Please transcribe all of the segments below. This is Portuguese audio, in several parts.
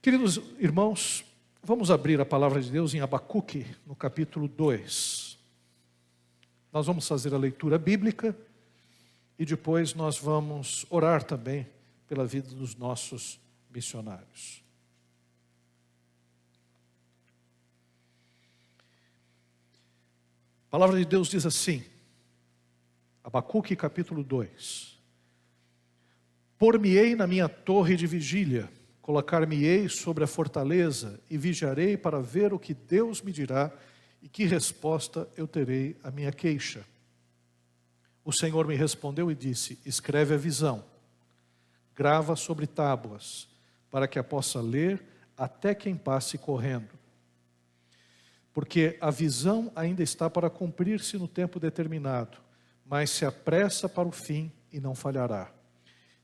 Queridos irmãos, vamos abrir a palavra de Deus em Abacuque, no capítulo 2. Nós vamos fazer a leitura bíblica e depois nós vamos orar também pela vida dos nossos missionários. A palavra de Deus diz assim, Abacuque capítulo 2: Por-me-ei na minha torre de vigília, colocar-me-ei sobre a fortaleza e vigiarei para ver o que Deus me dirá e que resposta eu terei à minha queixa. O Senhor me respondeu e disse: escreve a visão, grava sobre tábuas, para que a possa ler até quem passe correndo. Porque a visão ainda está para cumprir-se no tempo determinado, mas se apressa para o fim e não falhará.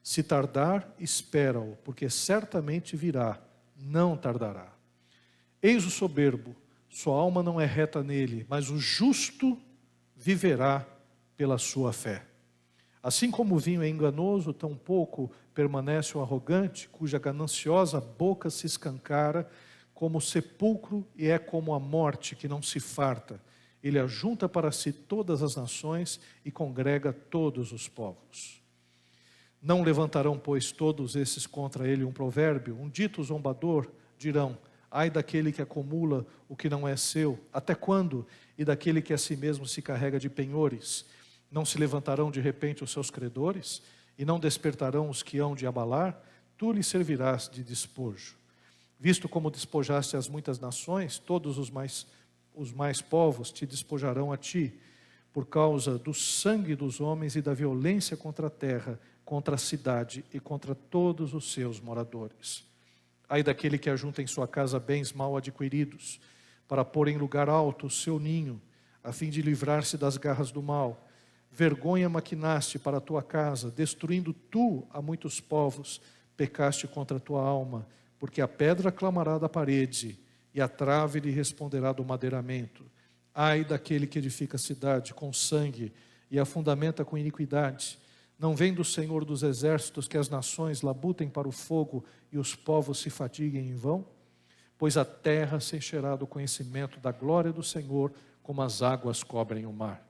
Se tardar, espera-o, porque certamente virá, não tardará. Eis o soberbo, sua alma não é reta nele, mas o justo viverá pela sua fé. Assim como o vinho é enganoso, tampouco permanece o arrogante, cuja gananciosa boca se escancara, como o sepulcro e é como a morte que não se farta. Ele ajunta para si todas as nações e congrega todos os povos. Não levantarão, pois, todos esses contra ele um provérbio, um dito zombador, dirão: ai daquele que acumula o que não é seu, até quando? E daquele que a si mesmo se carrega de penhores. Não se levantarão de repente os seus credores, e não despertarão os que hão de abalar? Tu lhe servirás de despojo. Visto como despojaste as muitas nações, todos os mais povos te despojarão a ti, por causa do sangue dos homens e da violência contra a terra, contra a cidade e contra todos os seus moradores. Ai daquele que ajunta em sua casa bens mal adquiridos, para pôr em lugar alto o seu ninho, a fim de livrar-se das garras do mal. Vergonha maquinaste para a tua casa, destruindo tu a muitos povos, pecaste contra a tua alma, porque a pedra clamará da parede, e a trave lhe responderá do madeiramento. Ai daquele que edifica a cidade com sangue, e a fundamenta com iniquidade. Não vem do Senhor dos exércitos que as nações labutem para o fogo, e os povos se fatiguem em vão? Pois a terra se encherá do conhecimento da glória do Senhor, como as águas cobrem o mar.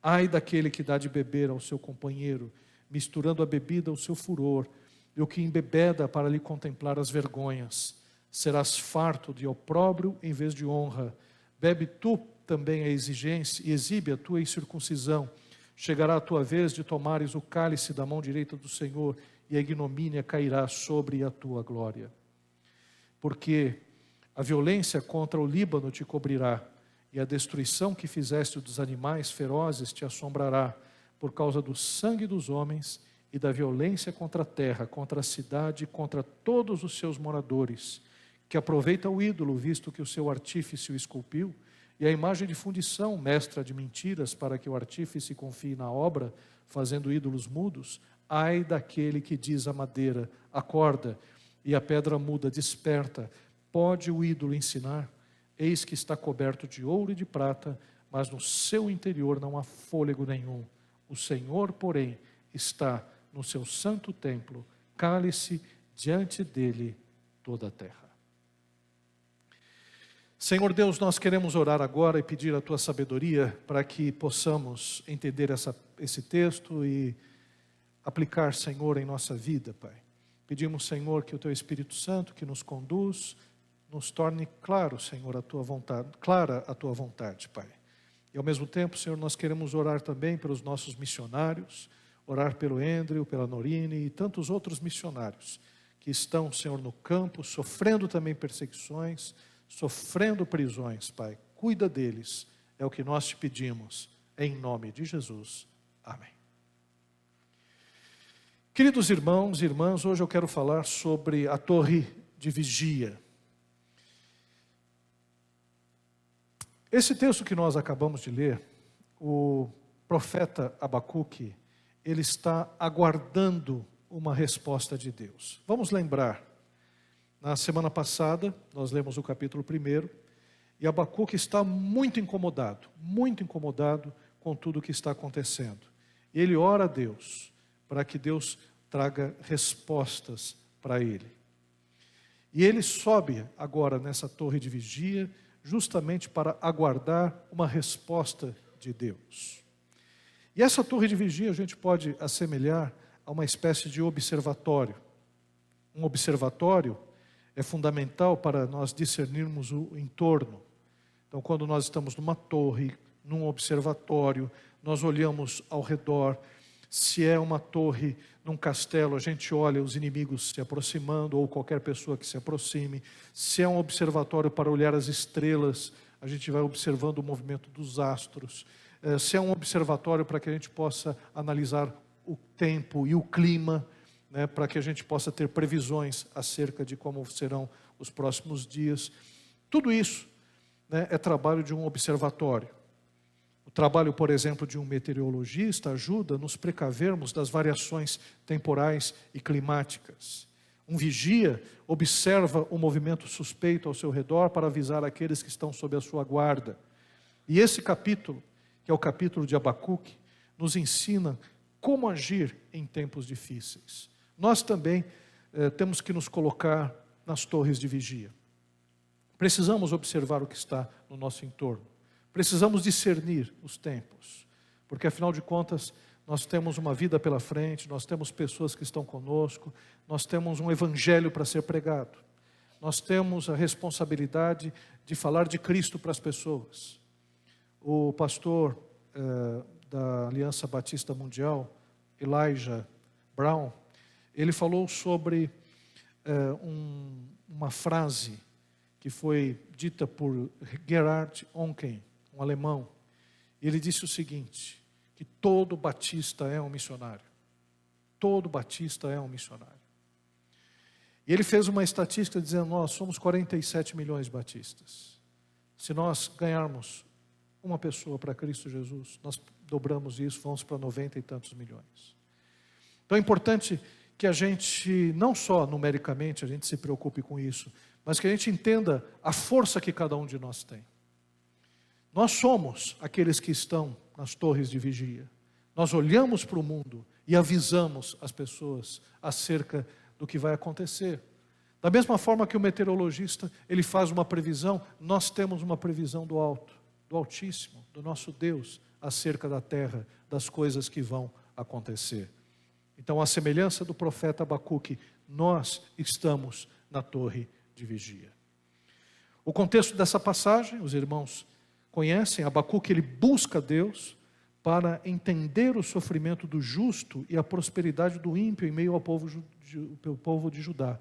Ai daquele que dá de beber ao seu companheiro, misturando a bebida ao seu furor, e o que embebeda para lhe contemplar as vergonhas. Serás farto de opróbrio em vez de honra. Bebe tu também a exigência e exibe a tua incircuncisão. Chegará a tua vez de tomares o cálice da mão direita do Senhor, e a ignomínia cairá sobre a tua glória. Porque a violência contra o Líbano te cobrirá, e a destruição que fizeste dos animais ferozes te assombrará, por causa do sangue dos homens e da violência contra a terra, contra a cidade, contra todos os seus moradores, que aproveita o ídolo, visto que o seu artífice o esculpiu, e a imagem de fundição, mestra de mentiras, para que o artífice confie na obra, fazendo ídolos mudos. Ai daquele que diz à madeira: acorda, e a pedra muda: desperta. Pode o ídolo ensinar? Eis que está coberto de ouro e de prata, mas no seu interior não há fôlego nenhum. O Senhor, porém, está no seu santo templo, cale-se diante dele toda a terra. Senhor Deus, nós queremos orar agora e pedir a tua sabedoria para que possamos entender esse texto e aplicar, Senhor, em nossa vida, Pai. Pedimos, Senhor, que o teu Espírito Santo, que nos conduz, nos torne claro, Senhor, clara a tua vontade, Pai. E ao mesmo tempo, Senhor, nós queremos orar também pelos nossos missionários, orar pelo Andrew, pela Norine e tantos outros missionários que estão, Senhor, no campo, sofrendo também perseguições, sofrendo prisões, Pai. Cuida deles, é o que nós te pedimos, em nome de Jesus. Amém. Queridos irmãos e irmãs, hoje eu quero falar sobre a torre de vigia. Esse texto que nós acabamos de ler, o profeta Abacuque, ele está aguardando uma resposta de Deus. Vamos lembrar, na semana passada, nós lemos o capítulo 1, e Abacuque está muito incomodado com tudo o que está acontecendo. Ele ora a Deus, para que Deus traga respostas para ele. E ele sobe agora nessa torre de vigia, justamente para aguardar uma resposta de Deus. E essa torre de vigia a gente pode assemelhar a uma espécie de observatório. Um observatório é fundamental para nós discernirmos o entorno. Então, quando nós estamos numa torre, num observatório, nós olhamos ao redor. Se é uma torre num castelo, a gente olha os inimigos se aproximando ou qualquer pessoa que se aproxime. Se é um observatório para olhar as estrelas, a gente vai observando o movimento dos astros. Se é um observatório para que a gente possa analisar o tempo e o clima, né, para que a gente possa ter previsões acerca de como serão os próximos dias. Tudo isso, né, é trabalho de um observatório. O trabalho, por exemplo, de um meteorologista ajuda a nos precavermos das variações temporais e climáticas. Um vigia observa o movimento suspeito ao seu redor para avisar aqueles que estão sob a sua guarda. E esse capítulo, que é o capítulo de Abacuque, nos ensina como agir em tempos difíceis. Nós também temos que nos colocar nas torres de vigia. Precisamos observar o que está no nosso entorno. Precisamos discernir os tempos, porque afinal de contas nós temos uma vida pela frente, nós temos pessoas que estão conosco, nós temos um evangelho para ser pregado, nós temos a responsabilidade de falar de Cristo para as pessoas. O pastor da Aliança Batista Mundial, Elijah Brown, ele falou sobre uma frase que foi dita por Gerhard Oncken, um alemão. Ele disse o seguinte, que todo batista é um missionário. Todo batista é um missionário. E ele fez uma estatística dizendo, nós somos 47 milhões de batistas. Se nós ganharmos uma pessoa para Cristo Jesus, nós dobramos isso, vamos para 90 e tantos milhões. Então é importante que a gente, não só numericamente, a gente se preocupe com isso, mas que a gente entenda a força que cada um de nós tem. Nós somos aqueles que estão nas torres de vigia. Nós olhamos para o mundo e avisamos as pessoas acerca do que vai acontecer. Da mesma forma que o meteorologista, ele faz uma previsão, nós temos uma previsão do alto, do Altíssimo, do nosso Deus, acerca da terra, das coisas que vão acontecer. Então, a semelhança do profeta Abacuque, nós estamos na torre de vigia. O contexto dessa passagem, os irmãos conhecem, Abacuque ele busca Deus para entender o sofrimento do justo e a prosperidade do ímpio em meio ao povo de Judá.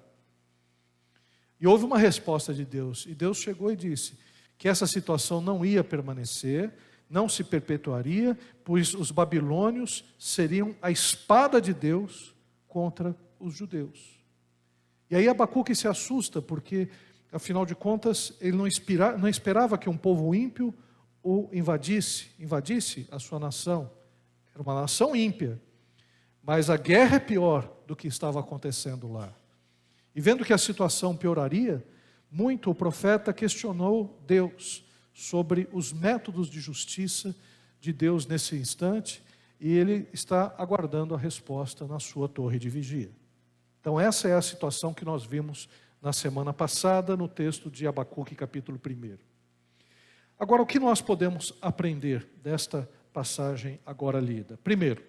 E houve uma resposta de Deus, e Deus chegou e disse que essa situação não ia permanecer, não se perpetuaria, pois os babilônios seriam a espada de Deus contra os judeus. E aí Abacuque se assusta, porque afinal de contas, ele não esperava que um povo ímpio o invadisse a sua nação. Era uma nação ímpia, mas a guerra é pior do que estava acontecendo lá. E vendo que a situação pioraria, muito o profeta questionou Deus sobre os métodos de justiça de Deus nesse instante, e ele está aguardando a resposta na sua torre de vigia. Então essa é a situação que nós vimos na semana passada, no texto de Abacuque, capítulo 1. Agora, o que nós podemos aprender desta passagem agora lida? Primeiro,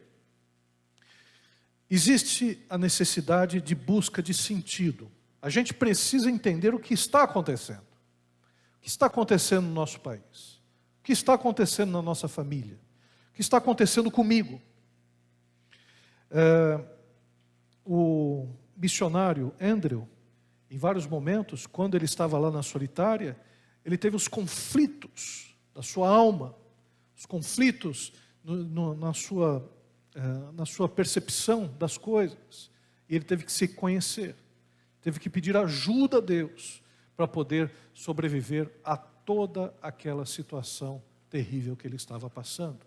existe a necessidade de busca de sentido. A gente precisa entender o que está acontecendo. O que está acontecendo no nosso país? O que está acontecendo na nossa família? O que está acontecendo comigo? O missionário Andrew, em vários momentos, quando ele estava lá na solitária, ele teve os conflitos da sua alma, os conflitos na sua percepção das coisas. E ele teve que se conhecer, teve que pedir ajuda a Deus para poder sobreviver a toda aquela situação terrível que ele estava passando.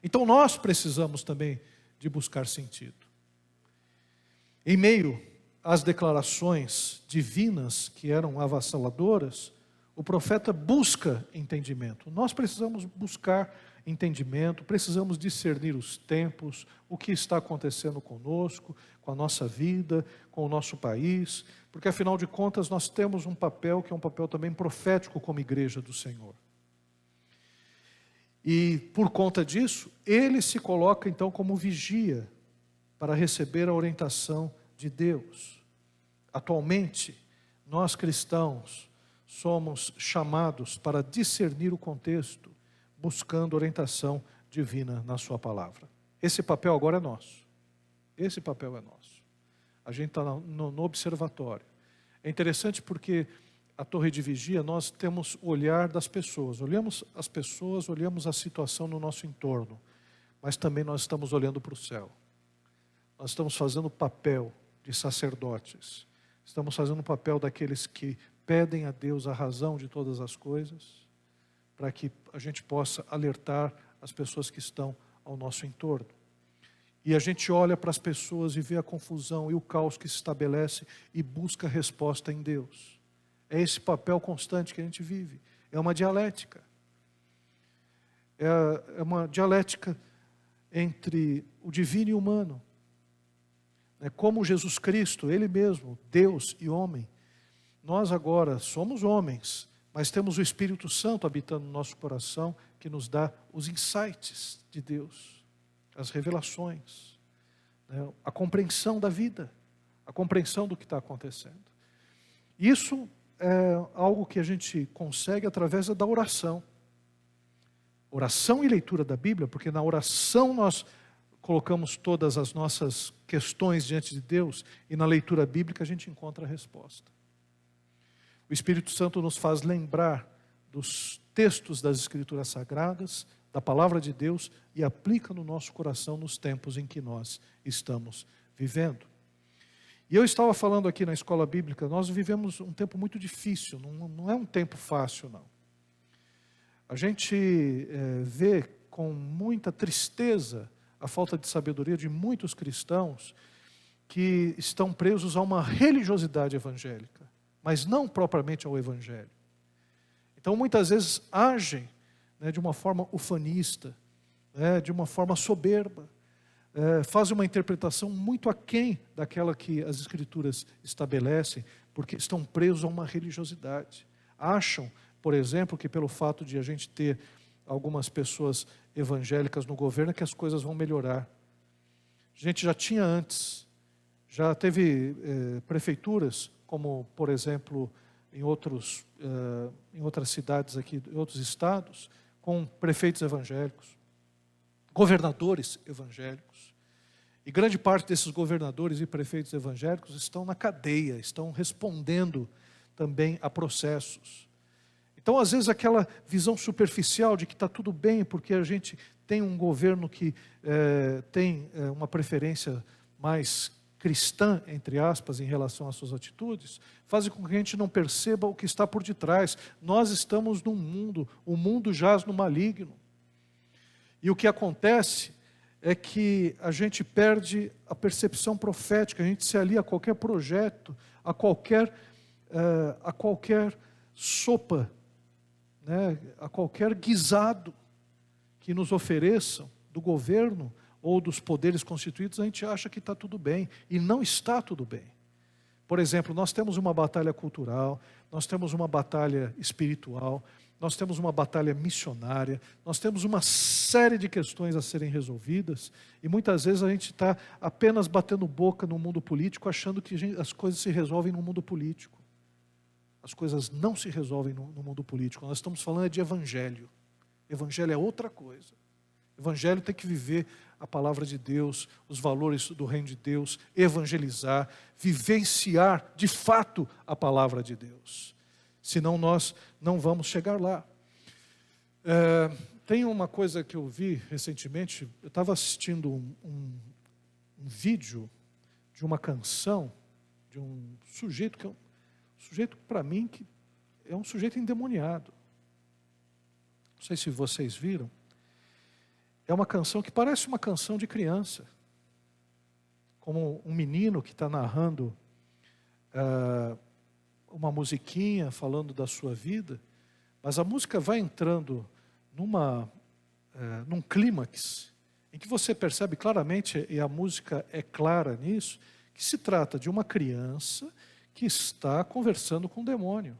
Então nós precisamos também de buscar sentido. Em meio às declarações divinas que eram avassaladoras, o profeta busca entendimento. Nós precisamos buscar entendimento, precisamos discernir os tempos, o que está acontecendo conosco, com a nossa vida, com o nosso país, porque afinal de contas nós temos um papel que é um papel também profético como igreja do Senhor. E por conta disso, ele se coloca então como vigia para receber a orientação de Deus. Atualmente, nós cristãos somos chamados para discernir o contexto, buscando orientação divina na sua palavra. Esse papel agora é nosso. Esse papel é nosso. A gente está no observatório. É interessante porque a torre de vigia, nós temos o olhar das pessoas. Olhamos as pessoas, olhamos a situação no nosso entorno. Mas também nós estamos olhando para o céu. Nós estamos fazendo o papel de sacerdotes. Estamos fazendo o papel daqueles que pedem a Deus a razão de todas as coisas, para que a gente possa alertar as pessoas que estão ao nosso entorno. E a gente olha para as pessoas e vê a confusão e o caos que se estabelece e busca resposta em Deus. É esse papel constante que a gente vive. É uma dialética. É uma dialética entre o divino e o humano. É como Jesus Cristo, Ele mesmo, Deus e homem. Nós agora somos homens, mas temos o Espírito Santo habitando no nosso coração, que nos dá os insights de Deus, as revelações, né? A compreensão da vida, a compreensão do que está acontecendo. Isso é algo que a gente consegue através da oração. Oração e leitura da Bíblia, porque na oração nós colocamos todas as nossas questões diante de Deus, e na leitura bíblica a gente encontra a resposta. O Espírito Santo nos faz lembrar dos textos das Escrituras Sagradas, da Palavra de Deus, e aplica no nosso coração nos tempos em que nós estamos vivendo. E eu estava falando aqui na escola bíblica, nós vivemos um tempo muito difícil, não é um tempo fácil, não. A gente vê com muita tristeza a falta de sabedoria de muitos cristãos que estão presos a uma religiosidade evangélica, mas não propriamente ao Evangelho. Então, muitas vezes, agem, né, de uma forma ufanista, né, de uma forma soberba, fazem uma interpretação muito aquém daquela que as Escrituras estabelecem, porque estão presos a uma religiosidade. Acham, por exemplo, que pelo fato de a gente ter algumas pessoas evangélicas no governo, que as coisas vão melhorar. A gente já tinha antes, já teve prefeituras, como, por exemplo, em outras cidades aqui, em outros estados, com prefeitos evangélicos, governadores evangélicos. E grande parte desses governadores e prefeitos evangélicos estão na cadeia, estão respondendo também a processos. Então, às vezes, aquela visão superficial de que está tudo bem, porque a gente tem um governo que tem uma preferência mais cristã, entre aspas, em relação às suas atitudes, faz com que a gente não perceba o que está por detrás. Nós estamos num mundo, o mundo jaz no maligno. E o que acontece é que a gente perde a percepção profética, a gente se alia a qualquer projeto, a qualquer sopa, né, a qualquer guisado que nos ofereçam do governo ou dos poderes constituídos, a gente acha que está tudo bem, e não está tudo bem. Por exemplo, nós temos uma batalha cultural, nós temos uma batalha espiritual, nós temos uma batalha missionária, nós temos uma série de questões a serem resolvidas, e muitas vezes a gente está apenas batendo boca no mundo político, achando que as coisas se resolvem no mundo político. As coisas não se resolvem no mundo político. Nós estamos falando de evangelho. Evangelho é outra coisa. Evangelho tem que viver a palavra de Deus, os valores do reino de Deus, evangelizar, vivenciar de fato a palavra de Deus. Senão nós não vamos chegar lá. Tem uma coisa que eu vi recentemente, eu estava assistindo um vídeo de uma canção de um sujeito que sujeito, para mim, que é um sujeito endemoniado. Não sei se vocês viram. É uma canção que parece uma canção de criança. Como um menino que está narrando uma musiquinha, falando da sua vida. Mas a música vai entrando numa num clímax, em que você percebe claramente, e a música é clara nisso, que se trata de uma criança que está conversando com o demônio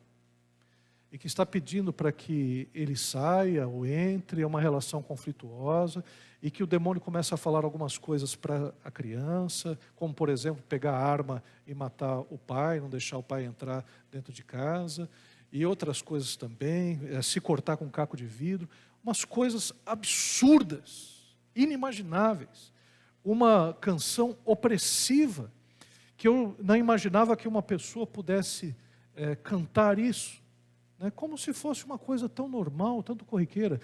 e que está pedindo para que ele saia ou entre, é uma relação conflituosa, e que o demônio começa a falar algumas coisas para a criança, como, por exemplo, pegar a arma e matar o pai, não deixar o pai entrar dentro de casa, e outras coisas também, se cortar com um caco de vidro, umas coisas absurdas, inimagináveis, uma canção opressiva, que eu não imaginava que uma pessoa pudesse cantar isso, né, como se fosse uma coisa tão normal, tanto corriqueira.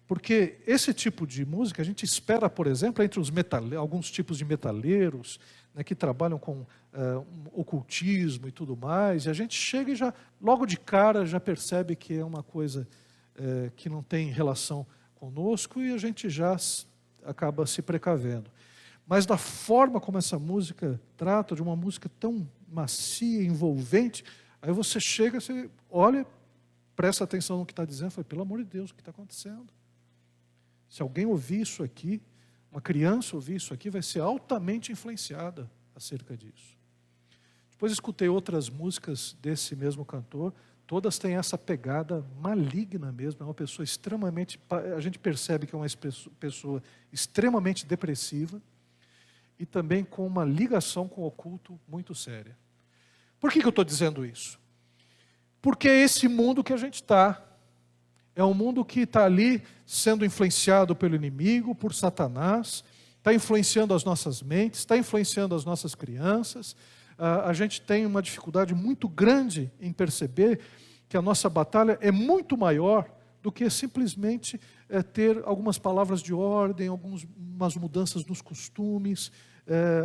Porque esse tipo de música a gente espera, por exemplo, entre os alguns tipos de metaleiros, né, que trabalham com ocultismo e tudo mais, e a gente chega e já, logo de cara, já percebe que é uma coisa que não tem relação conosco, e a gente já acaba se precavendo. Mas da forma como essa música trata, de uma música tão macia, envolvente, aí você chega, você olha, presta atenção no que está dizendo, fala, pelo amor de Deus, o que está acontecendo? Se alguém ouvir isso aqui, uma criança ouvir isso aqui, vai ser altamente influenciada acerca disso. Depois escutei outras músicas desse mesmo cantor, todas têm essa pegada maligna mesmo, é uma pessoa extremamente, a gente percebe que é uma pessoa extremamente depressiva, e também com uma ligação com o oculto muito séria. Por que eu estou dizendo isso? Porque é esse mundo que a gente está. É um mundo que está ali sendo influenciado pelo inimigo, por Satanás, está influenciando as nossas mentes, está influenciando as nossas crianças. A gente tem uma dificuldade muito grande em perceber que a nossa batalha é muito maior do que simplesmente ter algumas palavras de ordem, algumas mudanças nos costumes,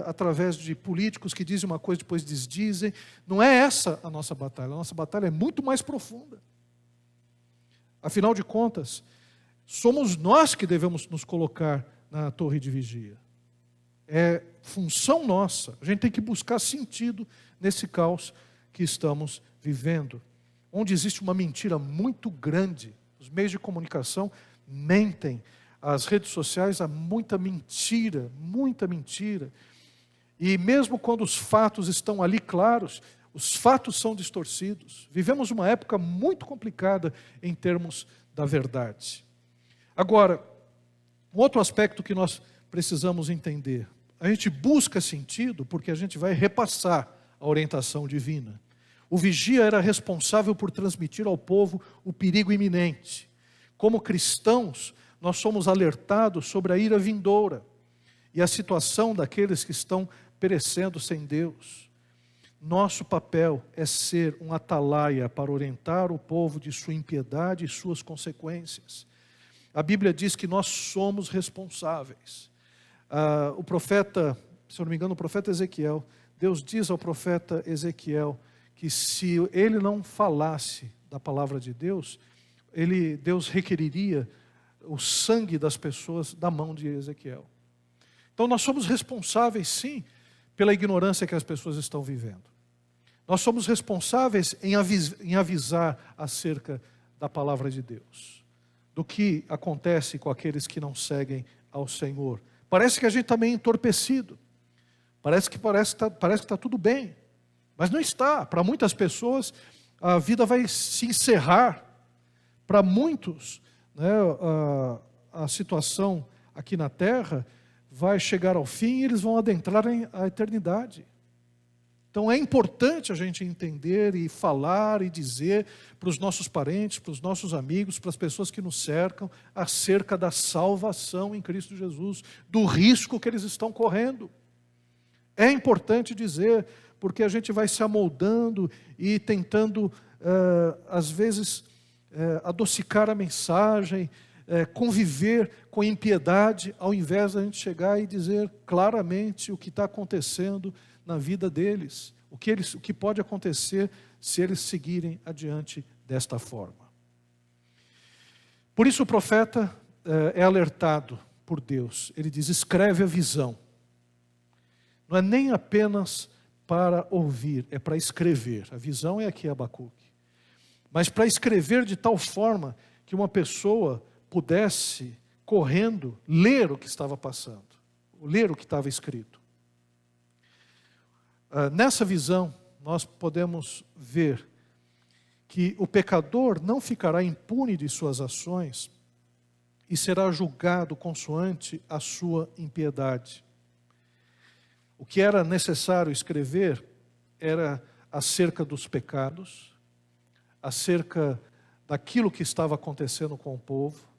através de políticos que dizem uma coisa e depois desdizem. Não é essa a nossa batalha é muito mais profunda. Afinal de contas, somos nós que devemos nos colocar na torre de vigia. É função nossa, a gente tem que buscar sentido nesse caos que estamos vivendo, onde existe uma mentira muito grande. Os meios de comunicação mentem, as redes sociais há muita mentira, e mesmo quando os fatos estão ali claros, os fatos são distorcidos. Vivemos uma época muito complicada em termos da verdade. Agora, um outro aspecto que nós precisamos entender, a gente busca sentido porque a gente vai repassar a orientação divina. O vigia era responsável por transmitir ao povo o perigo iminente. Como cristãos, nós somos alertados sobre a ira vindoura e a situação daqueles que estão perecendo sem Deus. Nosso papel é ser um atalaia para orientar o povo de sua impiedade e suas consequências. A Bíblia diz que nós somos responsáveis. O profeta, se eu não me engano, o profeta Ezequiel, Deus diz ao profeta Ezequiel que se ele não falasse da palavra de Deus, Deus requeriria o sangue das pessoas da mão de Ezequiel. Então nós somos responsáveis sim pela ignorância que as pessoas estão vivendo. Nós somos responsáveis em avisar acerca da palavra de Deus, do que acontece com aqueles que não seguem ao Senhor. Parece que a gente está meio entorpecido, parece que está tudo bem, mas não está. Para muitas pessoas a vida vai se encerrar, para muitos, né, a situação aqui na terra vai chegar ao fim e eles vão adentrar a eternidade. Então é importante a gente entender e falar e dizer para os nossos parentes, para os nossos amigos, para as pessoas que nos cercam, acerca da salvação em Cristo Jesus, do risco que eles estão correndo. É importante dizer, porque a gente vai se amoldando e tentando, às vezes, adocicar a mensagem, conviver com impiedade, ao invés de a gente chegar e dizer claramente o que está acontecendo na vida deles, o que pode acontecer se eles seguirem adiante desta forma. Por isso o profeta é alertado por Deus. Ele diz, escreve a visão. Não é nem apenas para ouvir, é para escrever. A visão é aqui Abacuque. Mas para escrever de tal forma que uma pessoa pudesse correndo, ler o que estava passando, ler o que estava escrito. Nessa visão, nós podemos ver que o pecador não ficará impune de suas ações e será julgado consoante a sua impiedade. O que era necessário escrever era acerca dos pecados, acerca daquilo que estava acontecendo com o povo.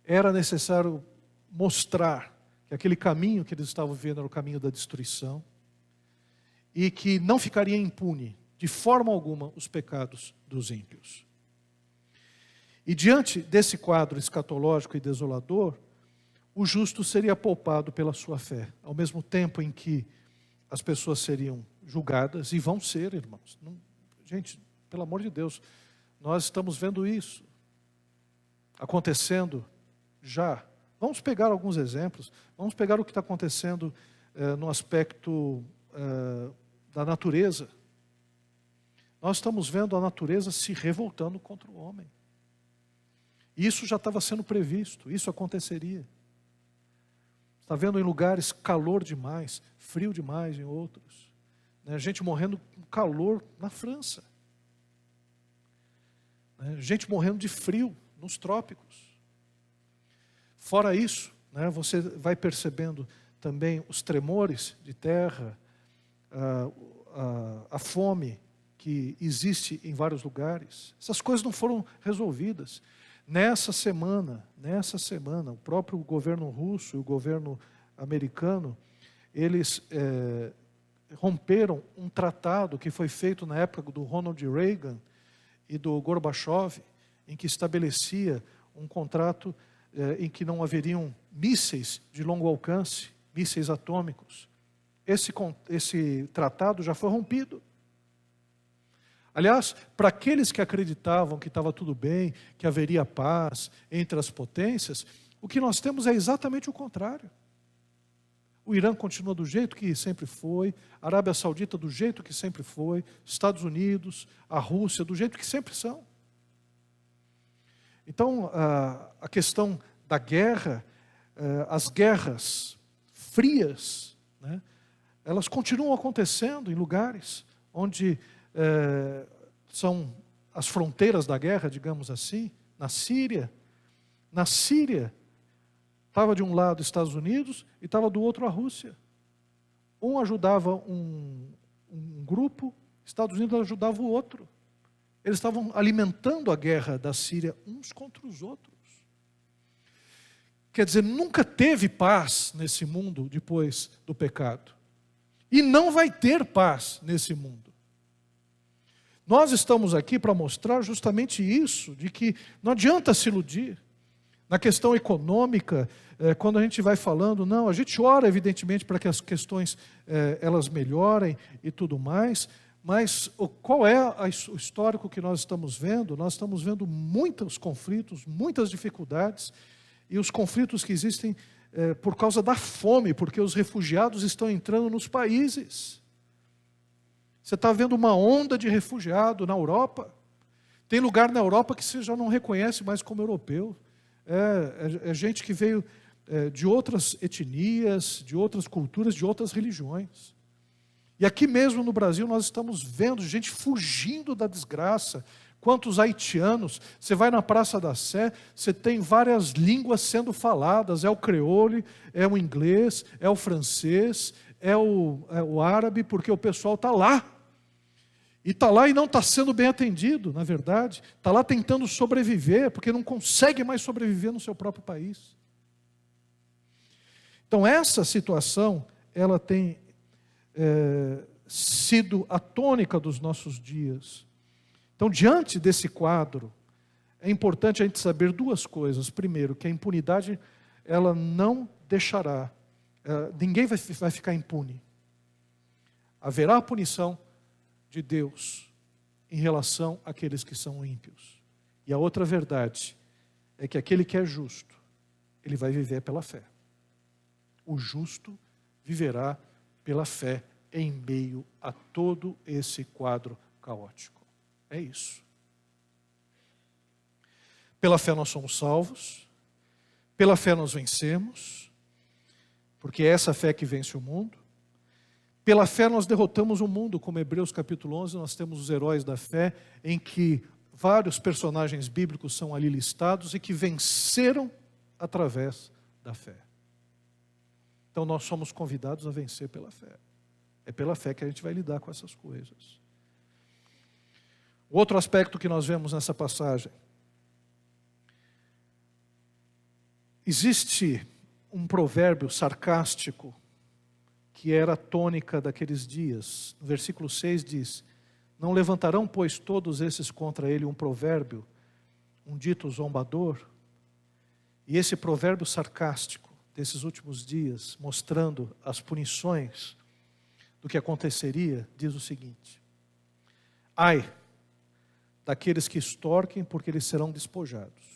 Era necessário mostrar que aquele caminho que eles estavam vivendo era o caminho da destruição e que não ficaria impune, de forma alguma, os pecados dos ímpios. E diante desse quadro escatológico e desolador, o justo seria poupado pela sua fé, ao mesmo tempo em que as pessoas seriam julgadas, e vão ser, irmãos. Gente, pelo amor de Deus, nós estamos vendo isso acontecendo já. Vamos pegar alguns exemplos, vamos pegar o que está acontecendo no aspecto da natureza. Nós estamos vendo a natureza se revoltando contra o homem. Isso já estava sendo previsto, isso aconteceria. Está vendo em lugares calor demais, frio demais em outros. Gente morrendo com calor na França. Gente morrendo de frio nos trópicos. Fora isso, você vai percebendo também os tremores de terra, a fome que existe em vários lugares. Essas coisas não foram resolvidas. Nessa semana, o próprio governo russo e o governo americano, eles romperam um tratado que foi feito na época do Ronald Reagan e do Gorbachev, em que estabelecia um contrato em que não haveriam mísseis de longo alcance, mísseis atômicos. Esse tratado já foi rompido. Aliás, para aqueles que acreditavam que estava tudo bem, que haveria paz entre as potências, o que nós temos é exatamente o contrário. O Irã continua do jeito que sempre foi, a Arábia Saudita do jeito que sempre foi, Estados Unidos, a Rússia do jeito que sempre são. Então, a questão da guerra, as guerras frias, elas continuam acontecendo em lugares onde são as fronteiras da guerra, digamos assim. Na Síria, estava de um lado os Estados Unidos e estava do outro a Rússia. Um ajudava um grupo, Estados Unidos ajudava o outro. Eles estavam alimentando a guerra da Síria uns contra os outros. Quer dizer, nunca teve paz nesse mundo depois do pecado. E não vai ter paz nesse mundo. Nós estamos aqui para mostrar justamente isso, de que não adianta se iludir. Na questão econômica, quando a gente vai falando, não, a gente ora evidentemente para que as questões elas melhorem e tudo mais, mas qual é o histórico que nós estamos vendo? Nós estamos vendo muitos conflitos, muitas dificuldades, e os conflitos que existem por causa da fome, porque os refugiados estão entrando nos países. Você está vendo uma onda de refugiado na Europa. Tem lugar na Europa que você já não reconhece mais como europeu. É gente que veio de outras etnias, de outras culturas, de outras religiões. E aqui mesmo no Brasil nós estamos vendo gente fugindo da desgraça. Quantos haitianos, você vai na Praça da Sé, você tem várias línguas sendo faladas, é o creole, é o inglês, é o francês, é o árabe, porque o pessoal está lá. E está lá e não está sendo bem atendido, na verdade. Está lá tentando sobreviver, porque não consegue mais sobreviver no seu próprio país. Então essa situação, ela tem sido a tônica dos nossos dias. Então, diante desse quadro, é importante a gente saber duas coisas. Primeiro, que a impunidade, ela não deixará, ninguém vai ficar impune. Haverá a punição de Deus em relação àqueles que são ímpios. E a outra verdade é que aquele que é justo, ele vai viver pela fé. O justo viverá pela fé em meio a todo esse quadro caótico. É isso. Pela fé nós somos salvos, Pela fé nós vencemos, porque é essa fé que vence o mundo. Pela fé nós derrotamos o mundo, como Hebreus capítulo 11, nós temos os heróis da fé, em que vários personagens bíblicos são ali listados e que venceram através da fé. Então nós somos convidados a vencer pela fé. É pela fé que a gente vai lidar com essas coisas. Outro aspecto que nós vemos nessa passagem. Existe um provérbio sarcástico que era a tônica daqueles dias. No versículo 6 diz: não levantarão, pois, todos esses contra ele um provérbio, um dito zombador? E esse provérbio sarcástico desses últimos dias, mostrando as punições do que aconteceria, diz o seguinte: ai daqueles que extorquem, porque eles serão despojados.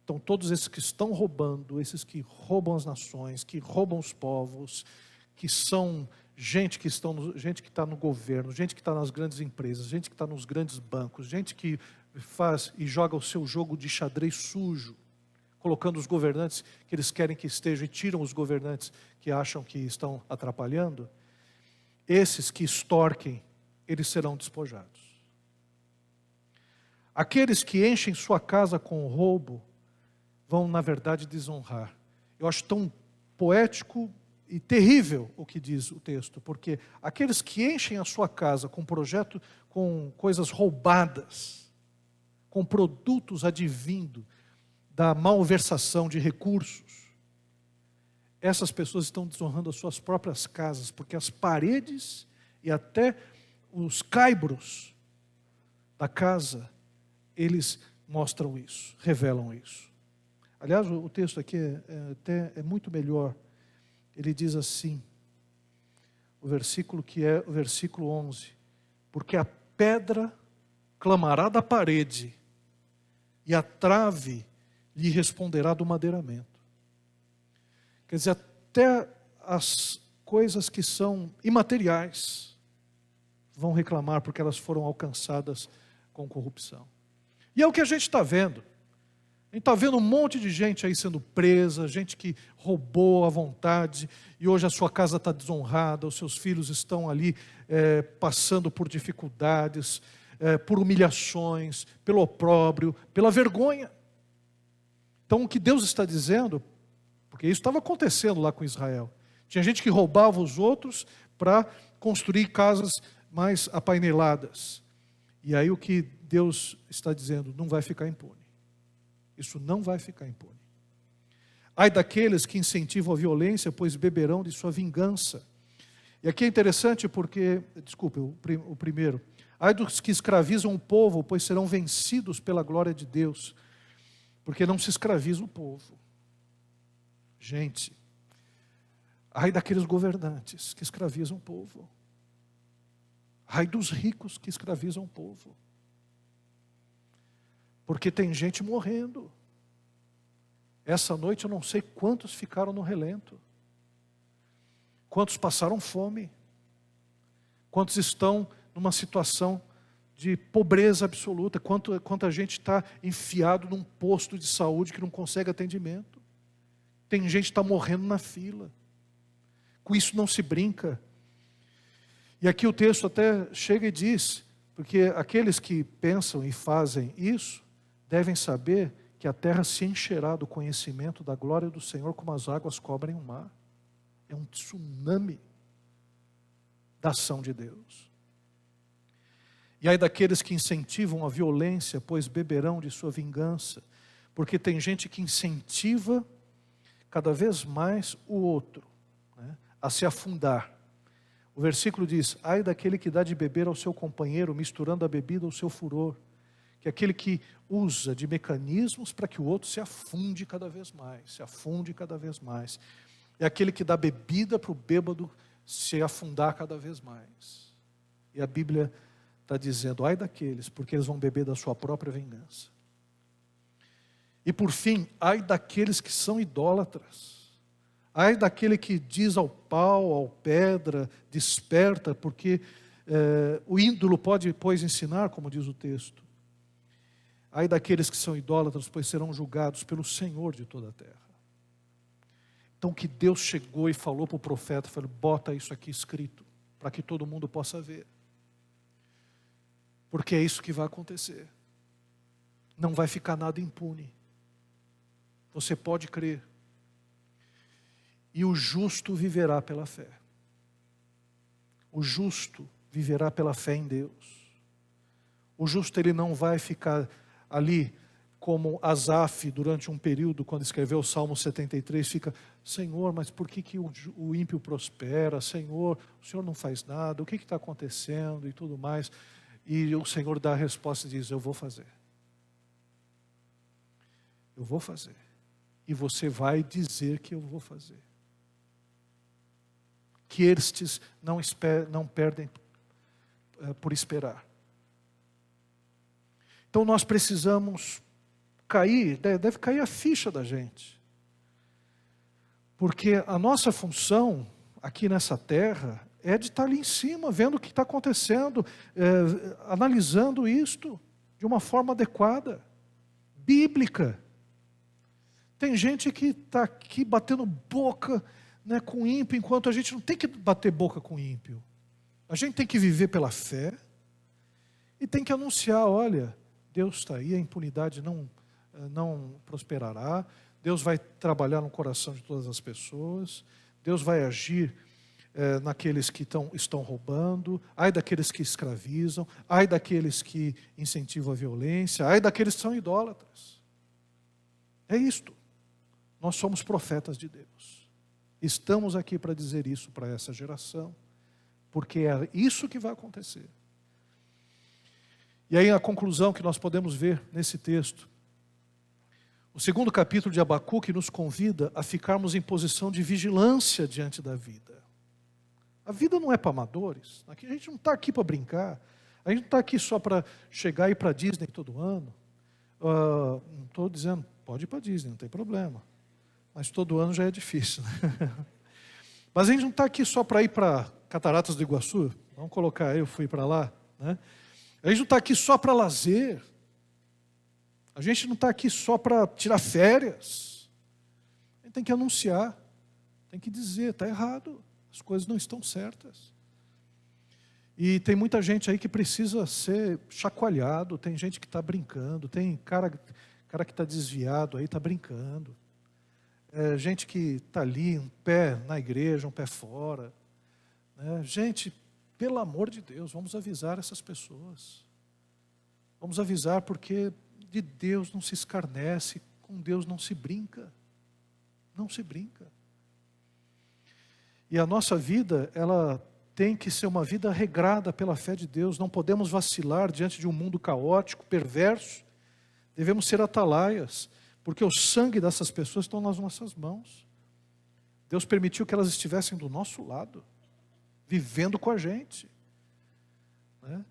Então todos esses que estão roubando, esses que roubam as nações, que roubam os povos, que são gente que está no governo, gente que está nas grandes empresas, gente que está nos grandes bancos, gente que faz e joga o seu jogo de xadrez sujo, colocando os governantes que eles querem que estejam e tiram os governantes que acham que estão atrapalhando. Esses que extorquem, eles serão despojados. Aqueles que enchem sua casa com roubo vão, na verdade, desonrar. Eu acho tão poético e terrível o que diz o texto, porque aqueles que enchem a sua casa com projeto, com coisas roubadas, com produtos advindo da malversação de recursos, essas pessoas estão desonrando as suas próprias casas, porque as paredes e até os caibros da casa, eles mostram isso, revelam isso. Aliás, o texto aqui é muito melhor. Ele diz assim, o versículo que é o versículo 11: porque a pedra clamará da parede, e a trave lhe responderá do madeiramento. Quer dizer, até as coisas que são imateriais vão reclamar, porque elas foram alcançadas com corrupção. E é o que a gente está vendo. A gente está vendo um monte de gente aí sendo presa, gente que roubou à vontade, e hoje a sua casa está desonrada, os seus filhos estão ali passando por dificuldades, por humilhações, pelo opróbrio, pela vergonha. Então o que Deus está dizendo, porque isso estava acontecendo lá com Israel, tinha gente que roubava os outros para construir casas mais apaineladas. E aí o que Deus está dizendo, não vai ficar impune. Isso não vai ficar impune. Ai daqueles que incentivam a violência, pois beberão de sua vingança. E aqui é interessante porque, desculpe, o primeiro. Ai dos que escravizam o povo, pois serão vencidos pela glória de Deus. Porque não se escraviza o povo. Gente, ai daqueles governantes que escravizam o povo. Ai dos ricos que escravizam o povo. Porque tem gente morrendo. Essa noite eu não sei quantos ficaram no relento. Quantos passaram fome. Quantos estão numa situação de pobreza absoluta. Quanta gente está enfiado num posto de saúde que não consegue atendimento. Tem gente que está morrendo na fila. Com isso não se brinca. E aqui o texto até chega e diz, porque aqueles que pensam e fazem isso, devem saber que a terra se encherá do conhecimento da glória do Senhor como as águas cobrem o mar. É um tsunami da ação de Deus. E aí daqueles que incentivam a violência, pois beberão de sua vingança. Porque tem gente que incentiva cada vez mais o outro, né, a se afundar. O versículo diz, ai daquele que dá de beber ao seu companheiro, misturando a bebida ao seu furor. Que é aquele que usa de mecanismos para que o outro se afunde cada vez mais, se afunde cada vez mais. É aquele que dá bebida para o bêbado se afundar cada vez mais. E a Bíblia está dizendo, ai daqueles, porque eles vão beber da sua própria vingança. E por fim, ai daqueles que são idólatras. Ai daquele que diz ao pau, ao pedra, desperta, porque o ídolo pode, pois, ensinar, como diz o texto. Ai daqueles que são idólatras, pois serão julgados pelo Senhor de toda a terra. Então que Deus chegou e falou para o profeta, falou, bota isso aqui escrito, para que todo mundo possa ver. Porque é isso que vai acontecer. Não vai ficar nada impune. Você pode crer. E o justo viverá pela fé. O justo viverá pela fé em Deus. O justo, ele não vai ficar ali como Asaf durante um período, quando escreveu o Salmo 73, fica, Senhor, mas por que o ímpio prospera? Senhor, o Senhor não faz nada, o que está acontecendo e tudo mais. E o Senhor dá a resposta e diz, eu vou fazer. Eu vou fazer. E você vai dizer que eu vou fazer. Que estes não perdem por esperar. Então nós precisamos cair, deve cair a ficha da gente. Porque a nossa função aqui nessa terra é de estar ali em cima, vendo o que está acontecendo, analisando isto de uma forma adequada, bíblica. Tem gente que está aqui batendo boca, né, com ímpio, enquanto a gente não tem que bater boca com ímpio. A gente tem que viver pela fé e tem que anunciar, olha, Deus está aí, a impunidade não prosperará, Deus vai trabalhar no coração de todas as pessoas, Deus vai agir naqueles que estão roubando, ai daqueles que escravizam, ai daqueles que incentivam a violência, ai daqueles que são idólatras. É isto. Nós somos profetas de Deus. Estamos aqui para dizer isso para essa geração, porque é isso que vai acontecer. E aí a conclusão que nós podemos ver nesse texto, o 2º capítulo de Abacuque nos convida a ficarmos em posição de vigilância diante da vida. A vida não é para amadores, a gente não está aqui para brincar, a gente não está aqui só para chegar e ir para a Disney todo ano. Não estou dizendo, pode ir para a Disney, não tem problema, mas todo ano já é difícil, né? Mas a gente não está aqui só para ir para Cataratas do Iguaçu, vamos colocar, eu fui para lá, né? A gente não está aqui só para lazer. A gente não está aqui só para tirar férias. A gente tem que anunciar, tem que dizer, está errado, as coisas não estão certas. E tem muita gente aí que precisa ser chacoalhado, tem gente que está brincando, tem cara que está desviado aí, está brincando. Gente que está ali, um pé na igreja, um pé fora. Né? Gente, pelo amor de Deus, vamos avisar essas pessoas. Vamos avisar porque de Deus não se escarnece, com Deus não se brinca. Não se brinca. E a nossa vida, ela tem que ser uma vida regrada pela fé de Deus. Não podemos vacilar diante de um mundo caótico, perverso. Devemos ser atalaias, porque o sangue dessas pessoas estão nas nossas mãos. Deus permitiu que elas estivessem do nosso lado, vivendo com a gente, né?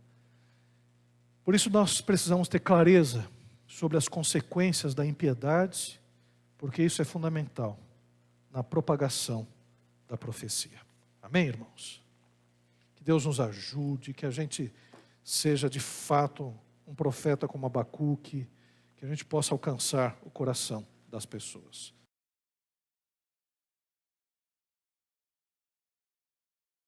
Por isso nós precisamos ter clareza sobre as consequências da impiedade, porque isso é fundamental na propagação da profecia. Amém, irmãos? Que Deus nos ajude, que a gente seja de fato um profeta como Abacuque, que a gente possa alcançar o coração das pessoas.